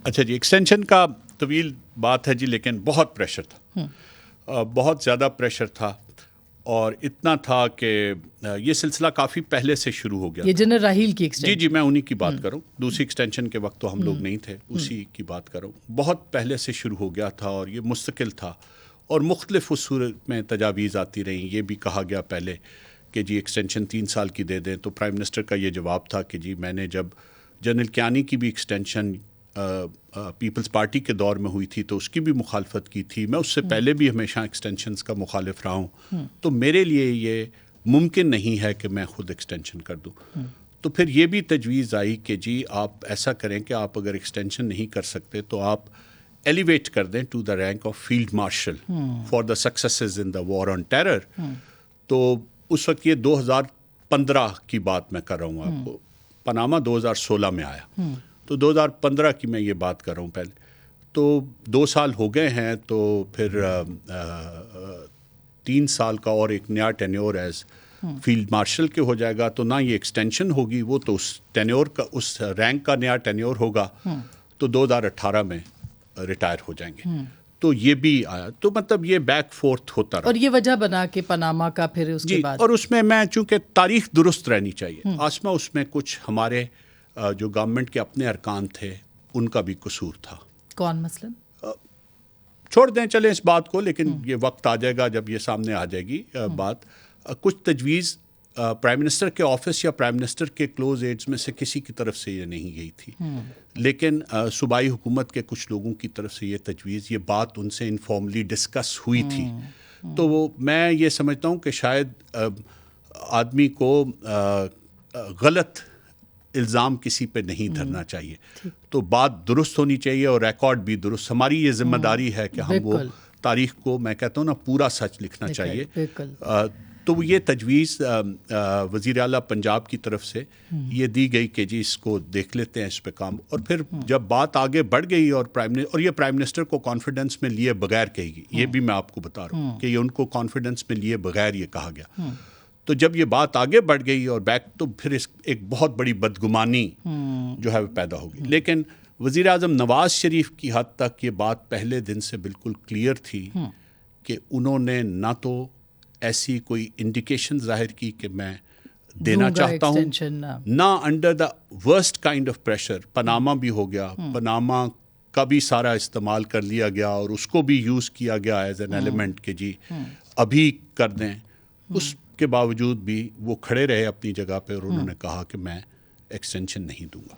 اچھا جی، ایکسٹینشن کا طویل بات ہے جی، لیکن بہت پریشر تھا، بہت زیادہ پریشر تھا، اور اتنا تھا کہ یہ سلسلہ کافی پہلے سے شروع ہو گیا. یہ جنرل راحیل کی ایکسٹینشن؟ جی میں انہی کی بات کروں. دوسری ایکسٹینشن کے وقت تو ہم لوگ نہیں تھے، اسی کی بات کروں. بہت پہلے سے شروع ہو گیا تھا اور یہ مستقل تھا، اور مختلف اس صورت میں تجاویز آتی رہیں. یہ بھی کہا گیا پہلے کہ جی ایکسٹینشن 3 سال کی دے دیں، تو پرائم منسٹر کا یہ جواب تھا کہ جی میں نے جب جنرل کیانی کی بھی ایکسٹینشن پیپلز پارٹی کے دور میں ہوئی تھی تو اس کی بھی مخالفت کی تھی، میں اس سے پہلے بھی ہمیشہ ایکسٹینشنز کا مخالف رہا ہوں، تو میرے لیے یہ ممکن نہیں ہے کہ میں خود ایکسٹینشن کر دوں. تو پھر یہ بھی تجویز آئی کہ جی آپ ایسا کریں کہ آپ اگر ایکسٹینشن نہیں کر سکتے تو آپ ایلیویٹ کر دیں to the rank of field marshal for the successes in the war on terror. تو اس وقت یہ 2015 کی بات میں کر رہا ہوں آپ کو. پاناما 2016 میں آیا، تو 2015 کی میں یہ بات کر رہا ہوں پہلے. تو 2 سال ہو گئے ہیں، تو پھر 3 سال کا اور ایک نیا tenure as field marshal K ہو جائے گا. تو نہ یہ ایکسٹینشن ہوگی، وہ تو اس ٹینیور کا، اس رینک کا نیا ٹینیور ہوگا، تو 2018 میں ریٹائر ہو جائیں گے. تو یہ بھی آیا، تو مطلب یہ بیک فورتھ ہوتا رہا. اور یہ وجہ بنا کہ پاناما کا پھر اس کے بعد، اور اس میں چونکہ تاریخ درست رہنی چاہیے آسما، اس میں کچھ ہمارے جو گورنمنٹ کے اپنے ارکان تھے ان کا بھی قصور تھا. کون مثلاً؟ چھوڑ دیں چلیں اس بات کو، لیکن یہ وقت آ جائے گا جب یہ سامنے آ جائے گی بات. کچھ تجویز پرائم منسٹر کے آفس یا پرائم منسٹر کے کلوز ایڈز میں سے کسی کی طرف سے یہ نہیں گئی تھی، لیکن صوبائی حکومت کے کچھ لوگوں کی طرف سے یہ تجویز، یہ بات ان سے انفارملی ڈسکس ہوئی تھی. تو میں یہ سمجھتا ہوں کہ شاید آدمی کو غلط الزام کسی پہ نہیں دھرنا چاہیے، تو بات درست ہونی چاہیے اور ریکارڈ بھی درست. ہماری یہ ذمہ داری ہے کہ ہم وہ تاریخ کو، میں کہتا ہوں نا، پورا سچ لکھنا چاہیے. تو یہ تجویز وزیر اعلیٰ پنجاب کی طرف سے یہ دی گئی کہ جی اس کو دیکھ لیتے ہیں، اس پہ کام. اور پھر جب بات آگے بڑھ گئی اور یہ پرائم منسٹر کو کانفیڈنس میں لیے بغیر کہی گئی، یہ بھی میں آپ کو بتا رہا ہوں کہ یہ ان کو کانفیڈنس میں لیے بغیر یہ کہا گیا. تو جب یہ بات آگے بڑھ گئی اور تو پھر ایک بہت بڑی بدگمانی جو ہے وہ پیدا ہوگی. لیکن وزیر اعظم نواز شریف کی حد تک یہ بات پہلے دن سے بالکل کلیئر تھی کہ انہوں نے نہ تو ایسی کوئی انڈیکیشن ظاہر کی کہ میں دینا چاہتا ہوں، نہ under the worst kind of pressure. Panama بھی ہو گیا، پاناما کا بھی سارا استعمال کر لیا گیا اور اس کو بھی یوز کیا گیا ایز این ایلیمنٹ کہ جی ابھی کر دیں. اس کے باوجود بھی وہ کھڑے رہے اپنی جگہ پہ اور انہوں نے کہا کہ میں ایکسٹینشن نہیں دوں گا.